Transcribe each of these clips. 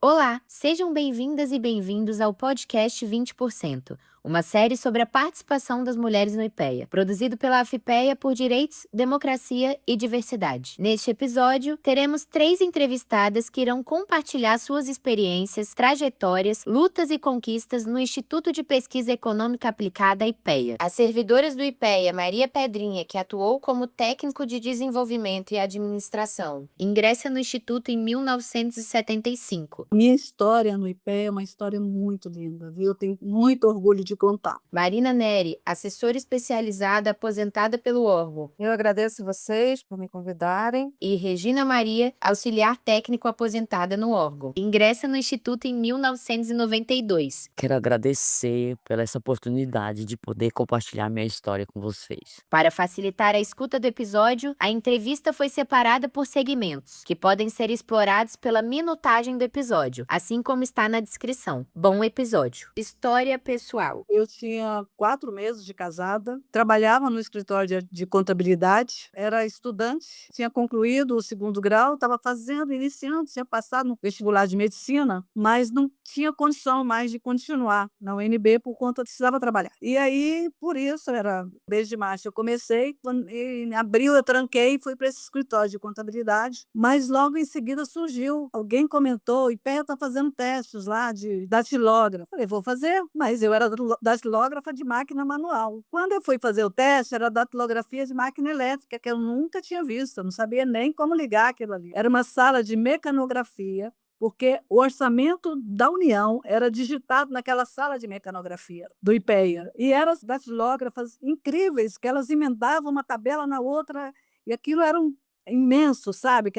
Olá, sejam bem-vindas e bem-vindos ao podcast 20%, uma série sobre a participação das mulheres no IPEA, produzido pela AFIPEA por Direitos, Democracia e Diversidade. Neste episódio, teremos 3 entrevistadas que irão compartilhar suas experiências, trajetórias, lutas e conquistas no Instituto de Pesquisa Econômica Aplicada IPEA. As servidoras do IPEA, Maria Pedrinha, que atuou como técnico de desenvolvimento e administração, ingressa no Instituto em 1975. Minha história no IPEA é uma história muito linda, viu? Eu tenho muito orgulho de contar. Marina Neri, assessora especializada aposentada pelo órgão. Eu agradeço vocês por me convidarem. E Regina Maria, auxiliar técnico aposentada no órgão. Ingressa no Instituto em 1992. Quero agradecer pela essa oportunidade de poder compartilhar minha história com vocês. Para facilitar a escuta do episódio, a entrevista foi separada por segmentos, que podem ser explorados pela minutagem do episódio, assim como está na descrição. Bom episódio. História pessoal. Eu tinha 4 meses de casada, trabalhava no escritório de contabilidade, era estudante, tinha concluído o 2º grau, estava iniciando, tinha passado no vestibular de medicina, mas não tinha condição mais de continuar na UNB por conta precisava trabalhar. E aí, por isso, era mês de março eu comecei, em abril eu tranquei e fui para esse escritório de contabilidade, mas logo em seguida surgiu, alguém comentou, o IPEA está fazendo testes lá de datilógrafo. Falei, vou fazer, mas eu era datilógrafa de máquina manual. Quando eu fui fazer o teste, era datilografia de máquina elétrica, que eu nunca tinha visto, eu não sabia nem como ligar aquilo ali. Era uma sala de mecanografia, porque o orçamento da União era digitado naquela sala de mecanografia do IPEA. E eram datilógrafas incríveis, que elas emendavam uma tabela na outra, e aquilo era imenso, sabe?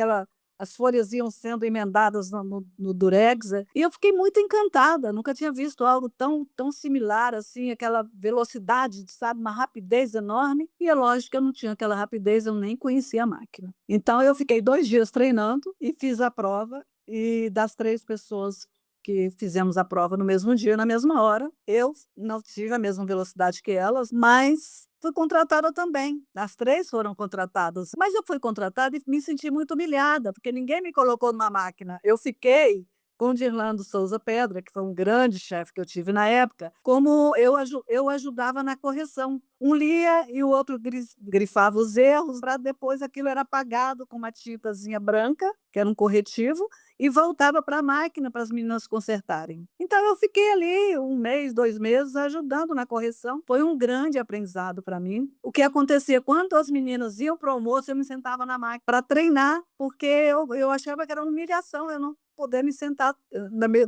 As folhas iam sendo emendadas no Durex, e eu fiquei muito encantada, nunca tinha visto algo tão similar, assim, aquela velocidade, sabe, uma rapidez enorme, e é lógico que eu não tinha aquela rapidez, eu nem conhecia a máquina. Então eu fiquei 2 dias treinando e fiz a prova, e das 3 pessoas que fizemos a prova no mesmo dia, na mesma hora, eu não tive a mesma velocidade que elas, mas fui contratada também. As 3 foram contratadas, mas eu fui contratada e me senti muito humilhada, porque ninguém me colocou numa máquina. Eu fiquei com o Dirlando Souza Pedra, que foi um grande chefe que eu tive na época, como eu ajudava na correção. Um lia e o outro grifava os erros, para depois aquilo era apagado com uma tintazinha branca, que era um corretivo, e voltava para a máquina para as meninas consertarem. Então eu fiquei ali 1 mês, 2 meses ajudando na correção. Foi um grande aprendizado para mim. O que acontecia quando as meninas iam para o almoço, eu me sentava na máquina para treinar, porque eu achava que era uma humilhação eu não poder me sentar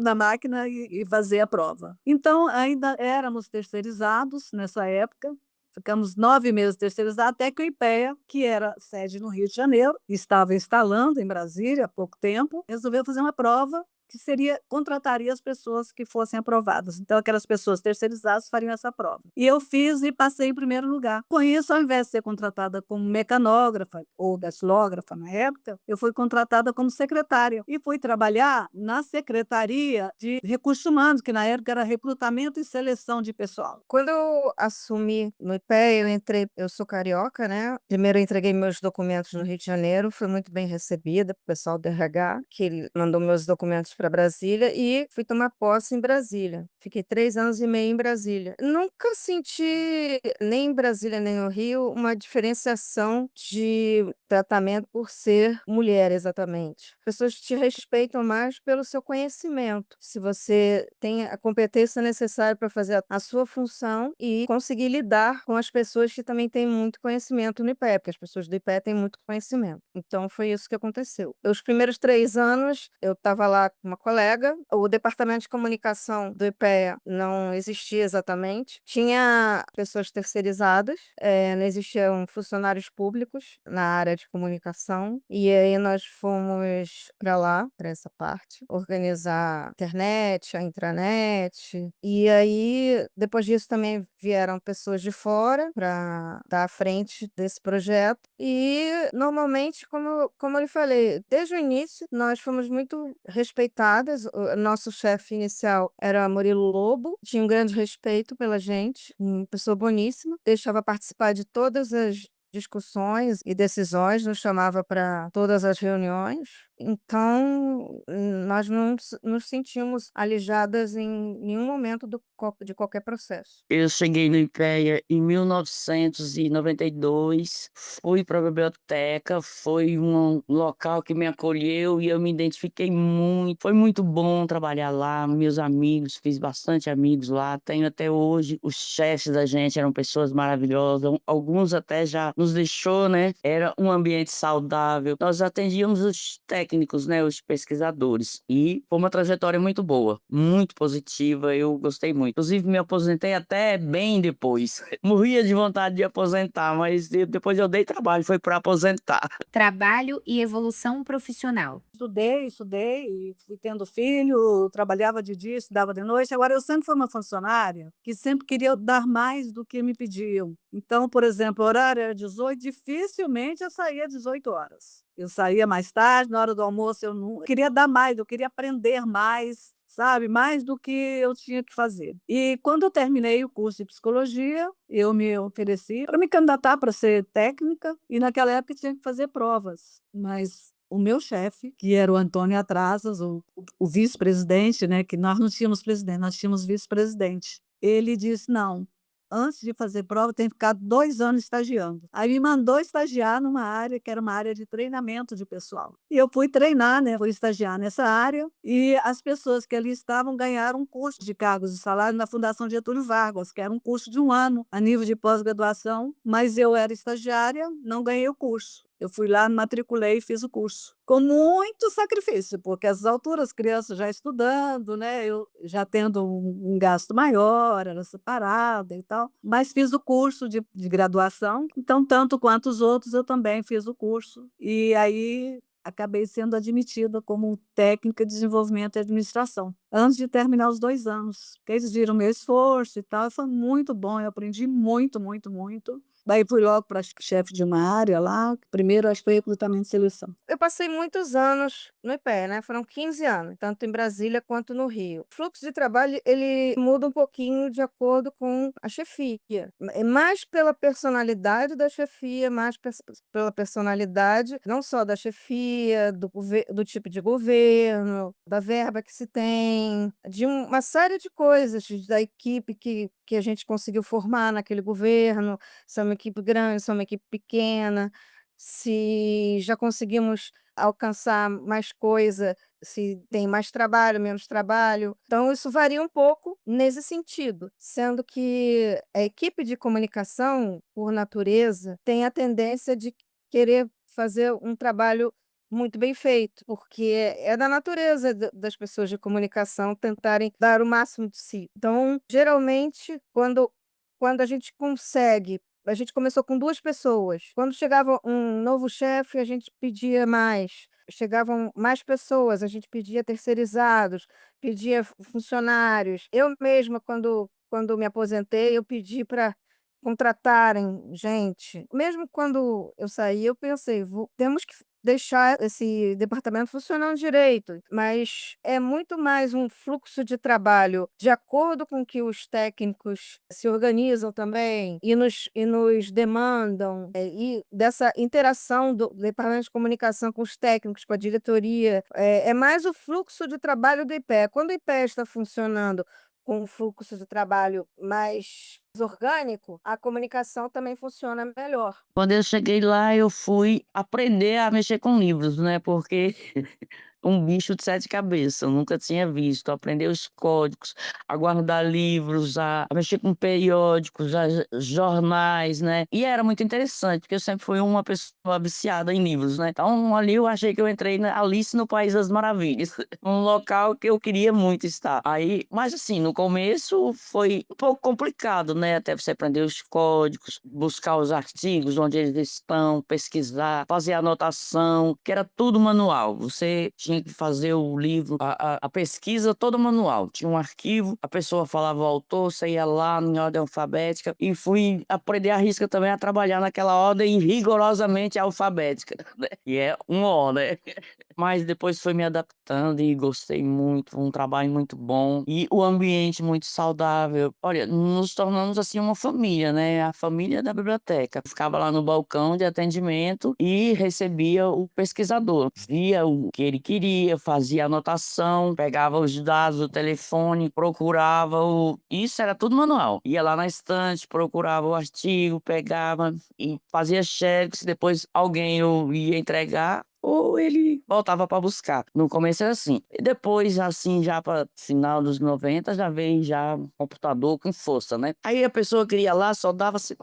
na máquina e fazer a prova. Então ainda éramos terceirizados nessa época. Ficamos 9 meses terceirizados, até que o IPEA, que era sede no Rio de Janeiro, estava instalando em Brasília há pouco tempo, resolveu fazer uma prova que contrataria as pessoas que fossem aprovadas. Então, aquelas pessoas terceirizadas fariam essa prova. E eu fiz e passei em primeiro lugar. Com isso, ao invés de ser contratada como mecanógrafa ou datilógrafa na época, eu fui contratada como secretária e fui trabalhar na Secretaria de Recursos Humanos, que na época era recrutamento e seleção de pessoal. Quando eu assumi no IPEA, eu sou carioca, né? Primeiro eu entreguei meus documentos no Rio de Janeiro, fui muito bem recebida pelo pessoal do RH, que ele mandou meus documentos para Brasília e fui tomar posse em Brasília. Fiquei 3 anos e meio em Brasília. Nunca senti, nem em Brasília nem no Rio, uma diferenciação de tratamento por ser mulher, exatamente. As pessoas te respeitam mais pelo seu conhecimento. Se você tem a competência necessária para fazer a sua função e conseguir lidar com as pessoas que também têm muito conhecimento no IPEA, porque as pessoas do IPEA têm muito conhecimento. Então foi isso que aconteceu. Os primeiros 3 anos eu estava lá com uma colega, o departamento de comunicação do IPEA não existia exatamente, tinha pessoas terceirizadas, não existiam funcionários públicos na área de comunicação, e aí nós fomos para lá, para essa parte, organizar a internet, a intranet, e aí depois disso também vieram pessoas de fora para estar à frente desse projeto, e normalmente, como eu lhe falei, desde o início nós fomos muito respeitadas. O nosso chefe inicial era Murilo Lobo, tinha um grande respeito pela gente, uma pessoa boníssima, deixava participar de todas as discussões e decisões, nos chamava para todas as reuniões. Então, nós não nos sentimos alijadas em nenhum momento de qualquer processo. Eu cheguei no IPEA em 1992, fui para a biblioteca, foi um local que me acolheu e eu me identifiquei muito. Foi muito bom trabalhar lá, meus amigos, fiz bastante amigos lá, tenho até hoje. Os chefes da gente eram pessoas maravilhosas, alguns até já nos deixou, né? Era um ambiente saudável. Nós atendíamos os técnicos, né? Os pesquisadores. E foi uma trajetória muito boa, muito positiva, eu gostei muito. Inclusive, me aposentei até bem depois. Morria de vontade de aposentar, mas depois eu dei trabalho, foi para aposentar. Trabalho e evolução profissional. Estudei, e fui tendo filho, trabalhava de dia, estudava de noite. Agora, eu sempre fui uma funcionária que sempre queria dar mais do que me pediam. Então, por exemplo, o horário era 18, dificilmente eu saía às 18 horas. Eu saía mais tarde, na hora do almoço eu não eu queria dar mais, eu queria aprender mais, sabe, mais do que eu tinha que fazer. E quando eu terminei o curso de psicologia, eu me ofereci para me candidatar para ser técnica, e naquela época tinha que fazer provas, mas o meu chefe, que era o Antônio Atrasas, o vice-presidente, né, que nós não tínhamos presidente, nós tínhamos vice-presidente, ele disse: "Não, antes de fazer prova tem que ficar 2 anos estagiando". Aí me mandou estagiar numa área que era uma área de treinamento de pessoal. E eu fui treinar, né, fui estagiar nessa área, e as pessoas que ali estavam ganharam um curso de cargos e salário na Fundação Getúlio Vargas, que era um curso de 1 ano, a nível de pós-graduação, mas eu era estagiária, não ganhei o curso. Eu fui lá, me matriculei e fiz o curso. Com muito sacrifício, porque a essas alturas, as crianças já estudando, né, eu já tendo um gasto maior, era separada e tal, mas fiz o curso de graduação, então tanto quanto os outros eu também fiz o curso, e aí acabei sendo admitida como técnica de desenvolvimento e administração, antes de terminar os 2 anos, porque eles viram meu esforço e tal, e foi muito bom, eu aprendi muito, muito, muito. Daí fui logo para chefe de uma área lá, primeiro acho que foi recrutamento e seleção. Eu passei muitos anos no IPEA, né, foram 15 anos, tanto em Brasília quanto no Rio. O fluxo de trabalho, ele muda um pouquinho de acordo com a chefia, é mais pela personalidade da chefia, mais pela personalidade não só da chefia, do tipo de governo, da verba que se tem, de uma série de coisas, da equipe que a gente conseguiu formar naquele governo, se é uma equipe grande, se é uma equipe pequena, se já conseguimos alcançar mais coisa, se tem mais trabalho, menos trabalho. Então isso varia um pouco nesse sentido, sendo que a equipe de comunicação, por natureza, tem a tendência de querer fazer um trabalho muito bem feito, porque é da natureza das pessoas de comunicação tentarem dar o máximo de si. Então, geralmente, quando a gente começou com 2 pessoas. Quando chegava um novo chefe, a gente pedia mais. Chegavam mais pessoas, a gente pedia terceirizados, pedia funcionários. Eu mesma, quando me aposentei, eu pedi para contratarem gente. Mesmo quando eu saí, eu pensei: temos que deixar esse departamento funcionando direito", mas é muito mais um fluxo de trabalho de acordo com que os técnicos se organizam também e nos demandam, e dessa interação do departamento de comunicação com os técnicos, com a diretoria, é mais o fluxo de trabalho do IPEA. Quando o IPEA está funcionando com um fluxo de trabalho mais orgânico, a comunicação também funciona melhor. Quando eu cheguei lá, eu fui aprender a mexer com livros, né, porque um bicho de 7 cabeças, eu nunca tinha visto, aprender os códigos, a guardar livros, a mexer com periódicos, a jornais, né, e era muito interessante, porque eu sempre fui uma pessoa viciada em livros, né, então ali eu achei que eu entrei na Alice no País das Maravilhas, um local que eu queria muito estar. Aí mas assim, no começo foi um pouco complicado, né, até você aprender os códigos, buscar os artigos onde eles estão, pesquisar, fazer anotação, que era tudo manual, você tinha que fazer o livro, a pesquisa toda manual. Tinha um arquivo, a pessoa falava o autor, você ia lá em ordem alfabética e fui aprender à risca também a trabalhar naquela ordem rigorosamente alfabética, né, e é um ó, né. mas depois foi me adaptando e gostei muito, um trabalho muito bom e o ambiente muito saudável. Olha, nos tornamos assim uma família, né, a família da biblioteca. Ficava lá no balcão de atendimento e recebia o pesquisador. Via o que ele queria, fazia anotação, pegava os dados do telefone, procurava o... Isso era tudo manual. Ia lá na estante, procurava o artigo, pegava e fazia cheques, depois alguém eu ia entregar ou ele voltava para buscar. No começo era assim. E depois, assim, já para final dos 90 já veio já computador com força, né? Aí a pessoa queria lá, só dava assim,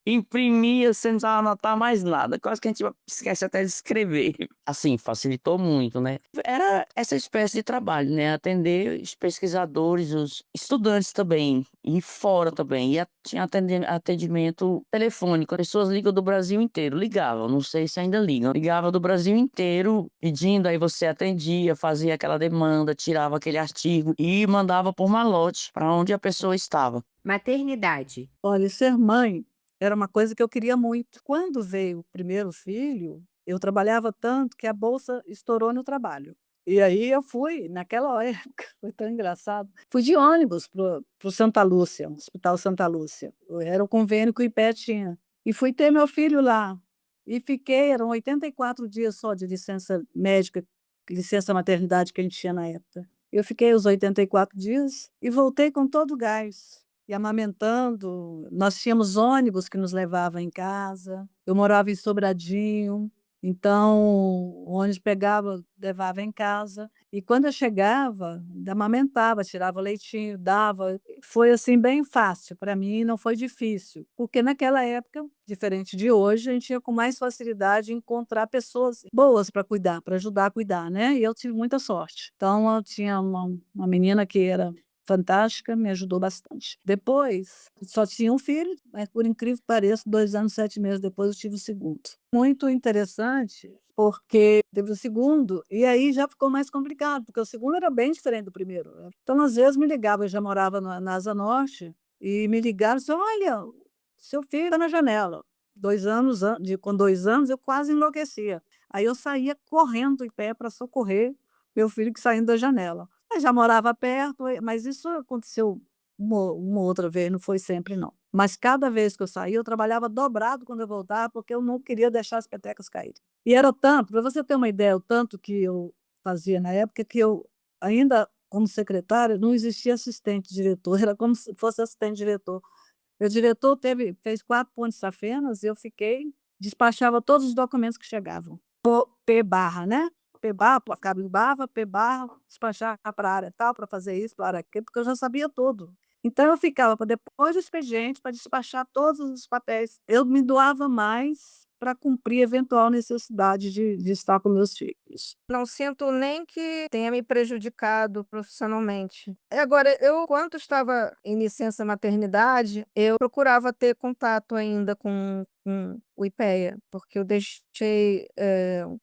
imprimia, você não precisava anotar mais nada. Quase que a gente esquece até de escrever. Assim, facilitou muito, né? Era essa espécie de trabalho, né? Atender os pesquisadores, os estudantes também, e fora também. E tinha atendimento telefônico. Pessoas ligam do Brasil inteiro. Ligavam, não sei se ainda ligam. Ligava do Brasil inteiro pedindo, aí você atendia, fazia aquela demanda, tirava aquele artigo e mandava por malote para onde a pessoa estava. Maternidade. Olha, ser mãe era uma coisa que eu queria muito. Quando veio o primeiro filho, eu trabalhava tanto que a bolsa estourou no trabalho. E aí eu fui, naquela época, foi tão engraçado, fui de ônibus para o Santa Lúcia, Hospital Santa Lúcia. Era o convênio que o IPE tinha. E fui ter meu filho lá. E fiquei, eram 84 dias só de licença médica, licença maternidade que a gente tinha na época. Eu fiquei os 84 dias e voltei com todo o gás. E amamentando, nós tínhamos ônibus que nos levava em casa. Eu morava em Sobradinho, então o ônibus pegava, levava em casa. E quando eu chegava, ainda amamentava, tirava leitinho, dava. Foi assim bem fácil para mim, não foi difícil, porque naquela época, diferente de hoje, a gente tinha com mais facilidade encontrar pessoas boas para cuidar, para ajudar a cuidar, né? E eu tive muita sorte. Então eu tinha uma menina que era fantástica, me ajudou bastante. Depois, só tinha um filho, mas por incrível que pareça, 2 anos, 7 meses depois eu tive o segundo. Muito interessante, porque teve o segundo, e aí já ficou mais complicado, porque o segundo era bem diferente do primeiro, né. Então, às vezes, me ligava, eu já morava na Asa Norte, e me ligaram e "Olha, seu filho está na janela". 2 anos com 2 anos, eu quase enlouquecia. Aí eu saía correndo em pé para socorrer meu filho que saindo da janela. Eu já morava perto, mas isso aconteceu uma outra vez, não foi sempre não. Mas cada vez que eu saía, eu trabalhava dobrado quando eu voltava, porque eu não queria deixar as petecas caírem. E era tanto, para você ter uma ideia, o tanto que eu fazia na época, que eu ainda como secretária, não existia assistente diretor, era como se fosse assistente diretor. Meu diretor fez 4 pontes safenas e eu fiquei despachava todos os documentos que chegavam. P barra, né? P barra, cabibava, P barra, despachar para a área tal, para fazer isso, para a área aquilo, porque eu já sabia tudo. Então eu ficava para depois do expediente, para despachar todos os papéis. Eu me doava mais para cumprir eventual necessidade de estar com meus filhos. Não sinto nem que tenha me prejudicado profissionalmente. Agora, eu, quando estava em licença maternidade, eu procurava ter contato ainda com o IPEA, porque eu deixei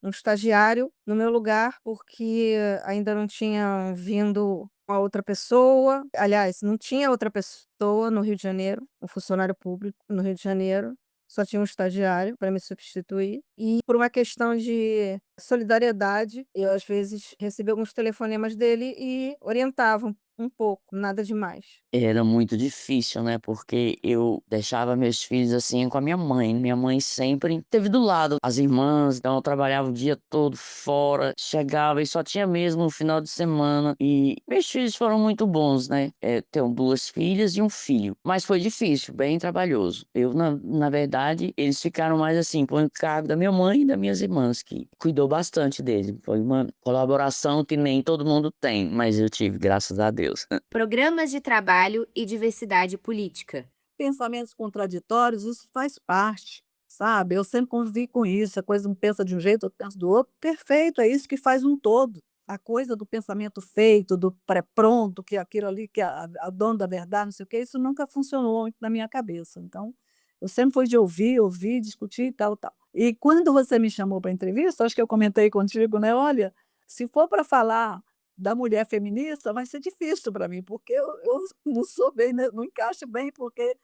um estagiário no meu lugar, porque ainda não tinha vindo uma outra pessoa. Aliás, não tinha outra pessoa no Rio de Janeiro, um funcionário público no Rio de Janeiro. Só tinha um estagiário para me substituir. E por uma questão de solidariedade, eu às vezes recebia alguns telefonemas dele e orientava um pouco, nada demais. Era muito difícil, né, porque eu deixava meus filhos, assim, com a minha mãe. Minha mãe sempre esteve do lado. As irmãs, então eu trabalhava o dia todo fora, chegava e só tinha mesmo no final de semana. E meus filhos foram muito bons, né, tenho 2 filhas e um filho. Mas foi difícil, bem trabalhoso. Eu, na verdade, eles ficaram mais, assim, por encargo da minha mãe e das minhas irmãs, que cuidou bastante deles. Foi uma colaboração que nem todo mundo tem, mas eu tive, graças a Deus. Programas de trabalho e diversidade política. Pensamentos contraditórios, isso faz parte, sabe? Eu sempre convivi com isso, a coisa um pensa de um jeito, outro pensa do outro. Perfeito, é isso que faz um todo. A coisa do pensamento feito, do pré-pronto, que aquilo ali, que a dono da verdade, não sei o quê, isso nunca funcionou muito na minha cabeça. Então, eu sempre fui de ouvir, discutir e tal, tal. E quando você me chamou para entrevista, acho que eu comentei contigo, né? Olha, se for para falar da mulher feminista, vai ser difícil para mim, porque eu não sou bem, né, não encaixo bem, porque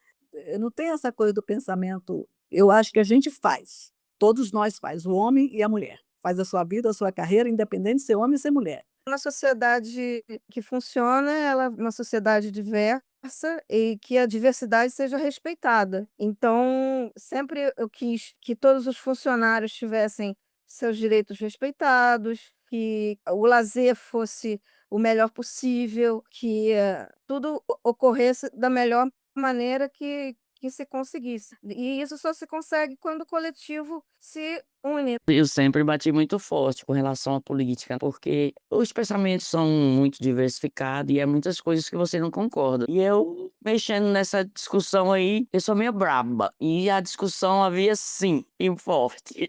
não tem essa coisa do pensamento. Eu acho que a gente faz, todos nós faz, o homem e a mulher. faz a sua vida, a sua carreira, independente de ser homem ou ser mulher. Uma sociedade que funciona, ela é uma sociedade diversa e que a diversidade seja respeitada. Então, sempre eu quis que todos os funcionários tivessem seus direitos respeitados, que o lazer fosse o melhor possível, que tudo ocorresse da melhor maneira que se conseguisse. E isso só se consegue quando o coletivo se une. Eu sempre bati muito forte com relação à política, porque os pensamentos são muito diversificados e há muitas coisas que você não concorda. E eu, mexendo nessa discussão aí, eu sou meio braba. E a discussão havia sim, e forte.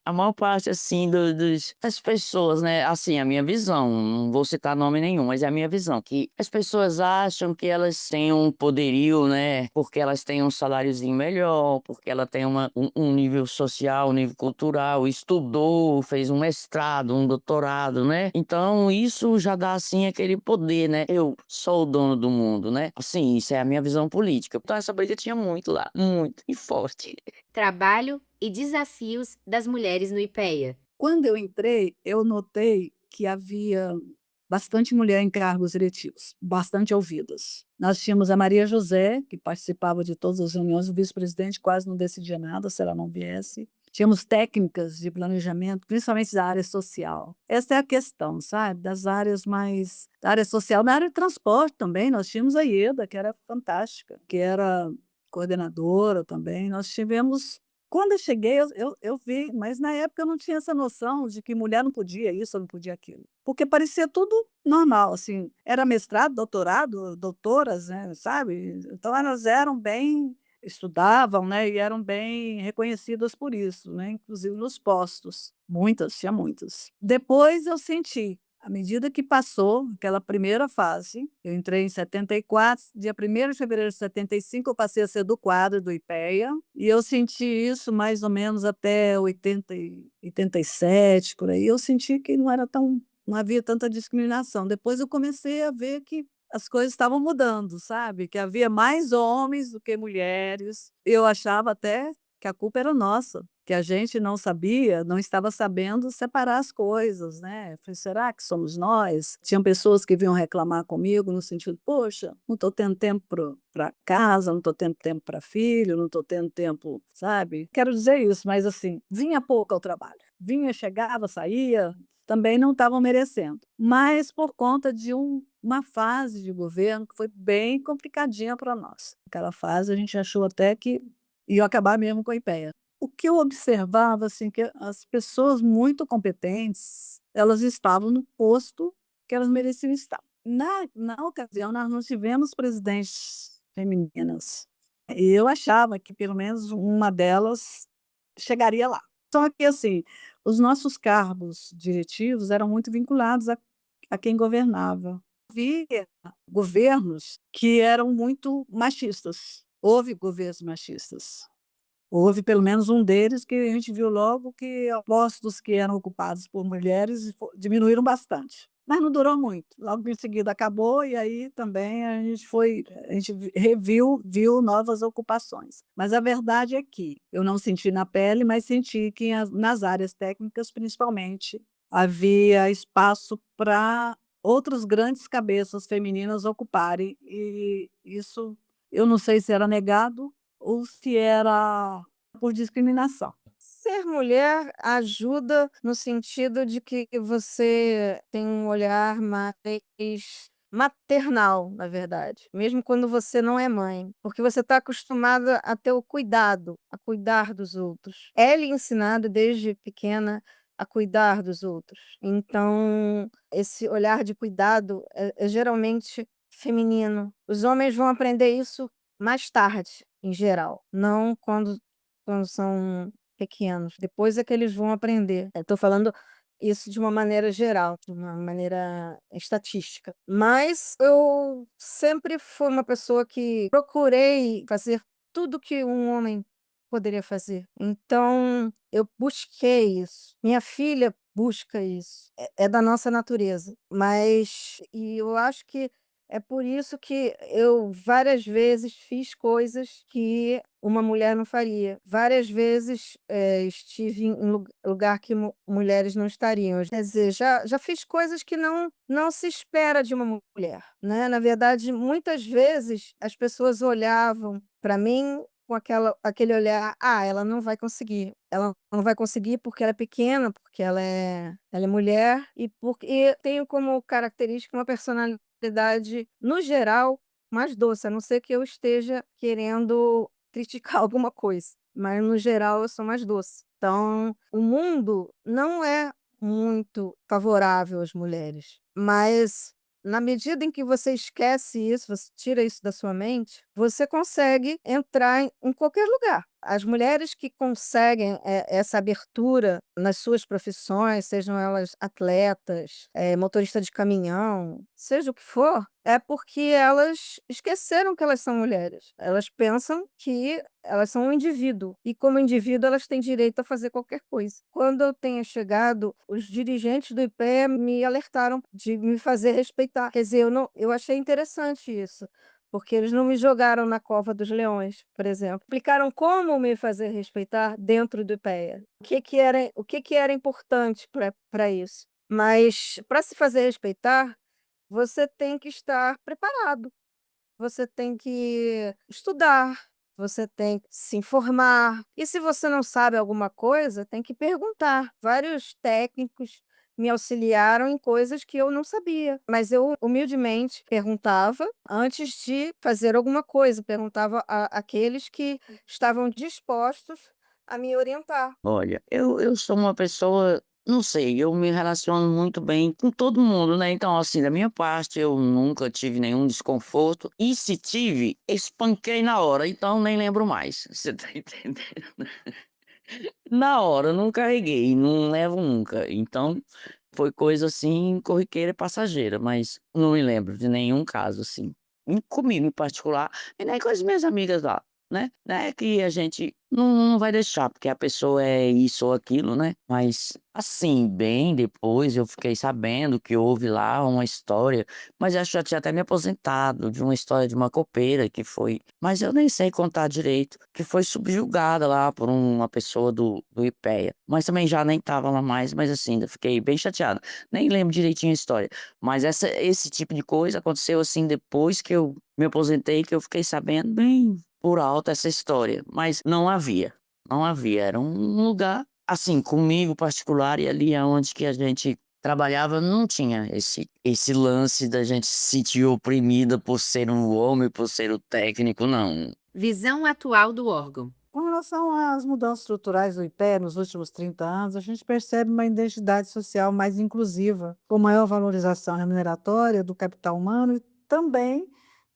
A maior parte, assim, das pessoas, né? Assim, a minha visão, não vou citar nome nenhum, mas é a minha visão, que as pessoas acham que elas têm um poderio, né? Porque elas têm um saláriozinho melhor, porque ela tem um nível social, um nível cultural, estudou, fez um mestrado, um doutorado, né? Então, isso já dá, assim, aquele poder, né? Eu sou o dono do mundo, né? Assim, isso é a minha visão política. Então, essa briga tinha muito lá, muito e forte. Trabalho e desafios das mulheres no IPEA. Quando eu entrei, eu notei que havia bastante mulher em cargos diretivos, bastante ouvidas. Nós tínhamos a Maria José, que participava de todas as reuniões, o vice-presidente quase não decidia nada se ela não viesse. Tínhamos técnicas de planejamento, principalmente da área social. Essa é a questão, sabe? Das áreas mais. Da área social, na área de transporte também, nós tínhamos a Ieda, que era fantástica, que era coordenadora também. Nós tivemos. Quando eu cheguei, eu vi, mas na época eu não tinha essa noção de que mulher não podia isso ou não podia aquilo. Porque parecia tudo normal, assim. Era mestrado, doutorado, doutoras, né, sabe? Então elas eram bem estudavam, né, e eram bem reconhecidas por isso, né, inclusive nos postos. Muitas, tinha muitas. Depois eu senti, à medida que passou aquela primeira fase, eu entrei em 74, dia 1º de fevereiro de 75, eu passei a ser do quadro do IPEA, e eu senti isso mais ou menos até 87, por aí. Eu senti que não havia tanta discriminação. Depois eu comecei a ver que as coisas estavam mudando, sabe, que havia mais homens do que mulheres. Eu achava até que a culpa era nossa, que a gente não sabia, não estava sabendo separar as coisas, né. Eu falei: "Será que somos nós?". Tinham pessoas que vinham reclamar comigo no sentido: "Poxa, não estou tendo tempo para casa, não estou tendo tempo para filho, não estou tendo tempo", sabe. Quero dizer isso, mas assim, vinha pouco ao trabalho. Vinha, chegava, saía, também não estavam merecendo. Mas por conta de uma fase de governo que foi bem complicadinha para nós. Aquela fase a gente achou até que ia acabar mesmo com a IPEA. O que eu observava, assim, que as pessoas muito competentes, elas estavam no posto que elas mereciam estar. Na ocasião, nós não tivemos presidentes femininas. Eu achava que pelo menos uma delas chegaria lá. Só que, assim, os nossos cargos diretivos eram muito vinculados a quem governava. Havia governos que eram muito machistas. Houve governos machistas. Houve pelo menos um deles que a gente viu logo que postos que eram ocupados por mulheres diminuíram bastante. Mas não durou muito. Logo em seguida acabou e aí também a gente viu novas ocupações. Mas a verdade é que eu não senti na pele, mas senti que nas áreas técnicas, principalmente, havia espaço para outras grandes cabeças femininas ocuparem, e isso eu não sei se era negado ou se era por discriminação. Ser mulher ajuda no sentido de que você tem um olhar mais maternal, na verdade, mesmo quando você não é mãe, porque você está acostumada a ter o cuidado, a cuidar dos outros. É lhe ensinado desde pequena a cuidar dos outros. Então, esse olhar de cuidado é geralmente feminino. Os homens vão aprender isso mais tarde, em geral, não quando são pequenos. Depois é que eles vão aprender. Estou falando isso de uma maneira geral, de uma maneira estatística. Mas eu sempre fui uma pessoa que procurei fazer tudo que um homem poderia fazer. Então, eu busquei isso. Minha filha busca isso. É da nossa natureza. Mas e eu acho que É por isso que eu várias vezes fiz coisas que uma mulher não faria. Várias vezes, estive em lugar que mulheres não estariam. Quer dizer, já fiz coisas que não se espera de uma mulher, né. Na verdade, muitas vezes as pessoas olhavam para mim com aquele olhar: "Ah, ela não vai conseguir. Ela não vai conseguir porque ela é pequena, porque ela é mulher e porque tenho como característica uma personalidade, no geral, mais doce", a não ser que eu esteja querendo criticar alguma coisa, mas no geral eu sou mais doce. Então, o mundo não é muito favorável às mulheres, mas na medida em que você esquece isso, você tira isso da sua mente, você consegue entrar em qualquer lugar. As mulheres que conseguem, essa abertura nas suas profissões, sejam elas atletas, motorista de caminhão, seja o que for, é porque elas esqueceram que elas são mulheres. Elas pensam que elas são um indivíduo e, como indivíduo, elas têm direito a fazer qualquer coisa. Quando eu tenho chegado, os dirigentes do IPEA me alertaram de me fazer respeitar. Quer dizer, eu achei interessante isso, porque eles não me jogaram na cova dos leões, por exemplo. Explicaram como me fazer respeitar dentro do IPEA. O que que era importante para isso. Mas para se fazer respeitar, você tem que estar preparado, você tem que estudar, você tem que se informar. E se você não sabe alguma coisa, tem que perguntar. Vários técnicos me auxiliaram em coisas que eu não sabia, mas eu humildemente perguntava antes de fazer alguma coisa, perguntava àqueles que estavam dispostos a me orientar. Olha, eu sou uma pessoa, não sei, eu me relaciono muito bem com todo mundo, né, então, assim, da minha parte, eu nunca tive nenhum desconforto e se tive, espanquei na hora, então nem lembro mais, você tá entendendo? Na hora, não carreguei, não levo nunca, então foi coisa, assim, corriqueira e passageira, mas não me lembro de nenhum caso, assim, comigo em particular e nem com as minhas amigas lá, né, que a gente não vai deixar, porque a pessoa é isso ou aquilo, né, mas, assim, bem depois eu fiquei sabendo que houve lá uma história, mas acho que já tinha até me aposentado, de uma história de uma copeira que foi, mas eu nem sei contar direito, que foi subjugada lá por uma pessoa do IPEA, mas também já nem estava lá mais, mas assim, ainda fiquei bem chateado. Nem lembro direitinho a história, mas esse tipo de coisa aconteceu, assim, depois que eu me aposentei, que eu fiquei sabendo bem por alto essa história, mas não havia, era um lugar, assim, comigo particular e ali aonde que a gente trabalhava não tinha esse lance da gente se sentir oprimida por ser um homem, por ser o técnico, não. Visão atual do órgão. Com relação às mudanças estruturais do IPE nos últimos 30 anos, a gente percebe uma identidade social mais inclusiva, com maior valorização remuneratória do capital humano e também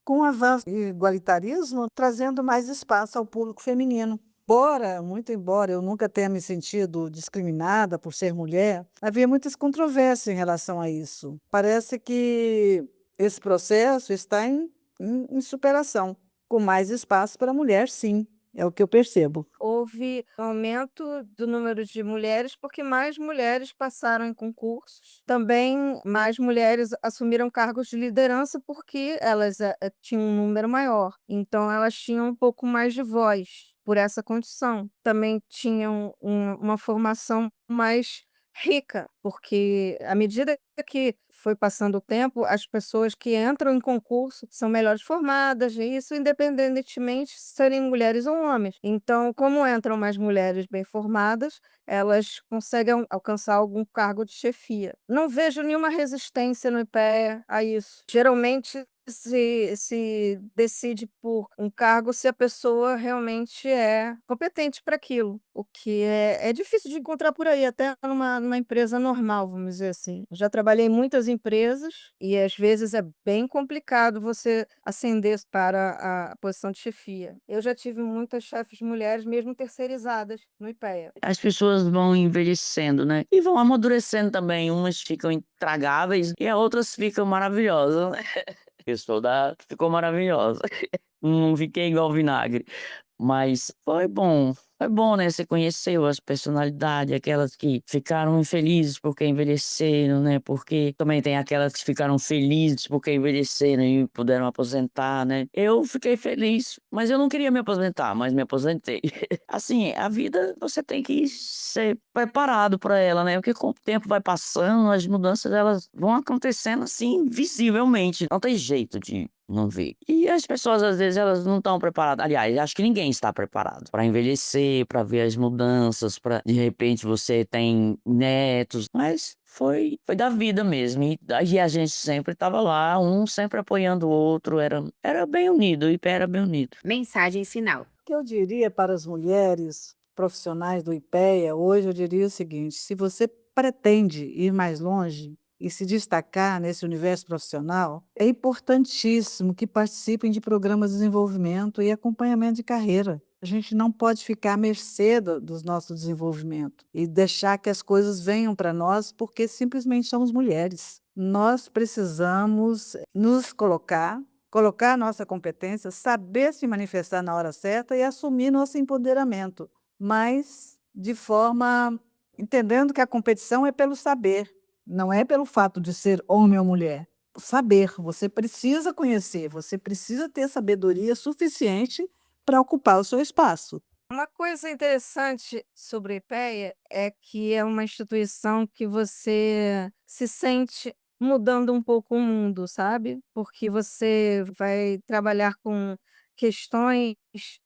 com o avanço do igualitarismo, trazendo mais espaço ao público feminino. Muito embora eu nunca tenha me sentido discriminada por ser mulher, havia muitas controvérsias em relação a isso. Parece que esse processo está em superação, com mais espaço para a mulher, sim. É o que eu percebo. Houve aumento do número de mulheres, porque mais mulheres passaram em concursos. Também mais mulheres assumiram cargos de liderança, porque elas, tinham um número maior, então elas tinham um pouco mais de voz, por essa condição. Também tinham uma formação mais rica, porque à medida que foi passando o tempo, as pessoas que entram em concurso são melhores formadas, e isso independentemente de serem mulheres ou homens. Então, como entram mais mulheres bem formadas, elas conseguem alcançar algum cargo de chefia. Não vejo nenhuma resistência no IPEA a isso. Geralmente se decide por um cargo se a pessoa realmente é competente para aquilo, o que é difícil de encontrar por aí, até numa empresa normal, vamos dizer assim. Eu já trabalhei em muitas empresas e às vezes é bem complicado você ascender para a posição de chefia. Eu já tive muitas chefes mulheres, mesmo terceirizadas, no IPEA. As pessoas vão envelhecendo, né, e vão amadurecendo também, umas ficam intragáveis e as outras ficam maravilhosas, né. Eu sou da ficou maravilhosa, não fiquei igual vinagre, mas foi bom. é bom, né, você conheceu as personalidades, aquelas que ficaram infelizes porque envelheceram, né, porque também tem aquelas que ficaram felizes porque envelheceram e puderam aposentar, né. Eu fiquei feliz, mas eu não queria me aposentar, mas me aposentei. Assim, a vida você tem que ser preparado para ela, né, porque com o tempo vai passando, as mudanças elas vão acontecendo, assim, visivelmente, não tem jeito de não ver. E as pessoas, às vezes, elas não estão preparadas. Aliás, acho que ninguém está preparado para envelhecer, para ver as mudanças, para de repente você tem netos, mas foi da vida mesmo. E a gente sempre estava lá, um sempre apoiando o outro, era bem unido, o IPE era bem unido. Mensagem final. O que eu diria para as mulheres profissionais do IPEA, hoje eu diria o seguinte: se você pretende ir mais longe e se destacar nesse universo profissional, é importantíssimo que participem de programas de desenvolvimento e acompanhamento de carreira. A gente não pode ficar à mercê do nosso desenvolvimento e deixar que as coisas venham para nós porque simplesmente somos mulheres. Nós precisamos nos colocar nossa competência, saber se manifestar na hora certa e assumir nosso empoderamento, mas de forma entendendo que a competição é pelo saber, não é pelo fato de ser homem ou mulher. Saber, você precisa conhecer, você precisa ter sabedoria suficiente para ocupar o seu espaço. Uma coisa interessante sobre o IPEA é que é uma instituição que você se sente mudando um pouco o mundo, sabe? Porque você vai trabalhar com questões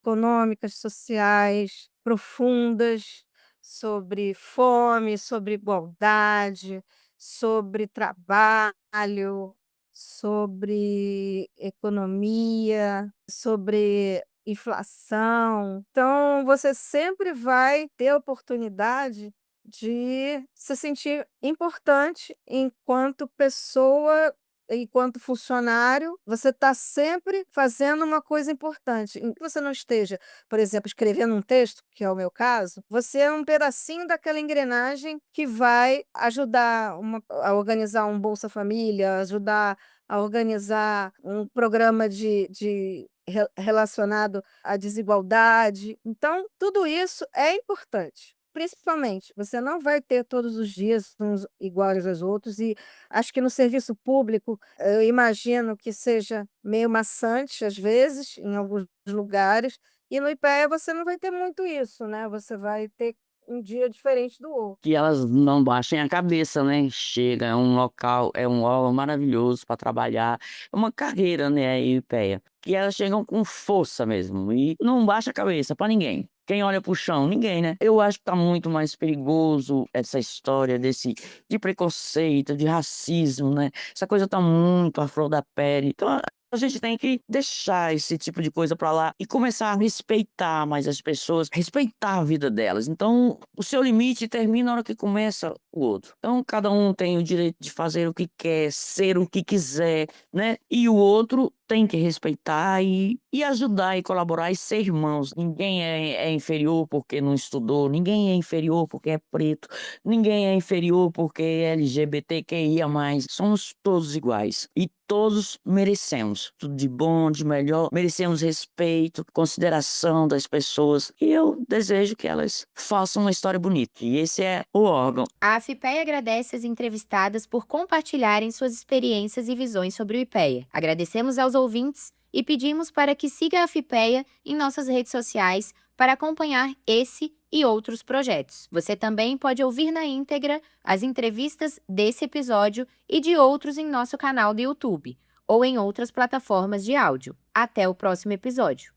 econômicas, sociais, profundas, sobre fome, sobre igualdade, sobre trabalho, sobre economia, sobre inflação. Então, você sempre vai ter a oportunidade de se sentir importante enquanto pessoa, enquanto funcionário, você está sempre fazendo uma coisa importante. Em que você não esteja, por exemplo, escrevendo um texto, que é o meu caso, você é um pedacinho daquela engrenagem que vai ajudar a organizar um Bolsa Família, ajudar a organizar um programa relacionado à desigualdade. Então, tudo isso é importante. Principalmente, você não vai ter todos os dias uns iguais aos outros, e acho que no serviço público, eu imagino que seja meio maçante, às vezes, em alguns lugares, e no IPEA você não vai ter muito isso, né? Você vai ter um dia diferente do outro. Que elas não baixem a cabeça, né, chega, é um órgão maravilhoso para trabalhar, é uma carreira, né, a IPEA, que elas chegam com força mesmo e não baixa a cabeça para ninguém. Quem olha para o chão? Ninguém, né. Eu acho que tá muito mais perigoso essa história de preconceito, de racismo, né, essa coisa tá muito à flor da pele, então a gente tem que deixar esse tipo de coisa pra lá e começar a respeitar mais as pessoas, respeitar a vida delas. Então, o seu limite termina na hora que começa o outro. Então, cada um tem o direito de fazer o que quer, ser o que quiser, né? E o outro tem que respeitar e ajudar e colaborar e ser irmãos. Ninguém é inferior porque não estudou, ninguém é inferior porque é preto, ninguém é inferior porque é LGBTQIA+. Somos todos iguais e todos merecemos tudo de bom, de melhor, merecemos respeito, consideração das pessoas e eu desejo que elas façam uma história bonita e esse é o órgão. A AFIPEA agradece as entrevistadas por compartilharem suas experiências e visões sobre o IPEA. Agradecemos aos ouvintes e pedimos para que siga a AFIPEA em nossas redes sociais para acompanhar esse e outros projetos. Você também pode ouvir na íntegra as entrevistas desse episódio e de outros em nosso canal do YouTube ou em outras plataformas de áudio. Até o próximo episódio.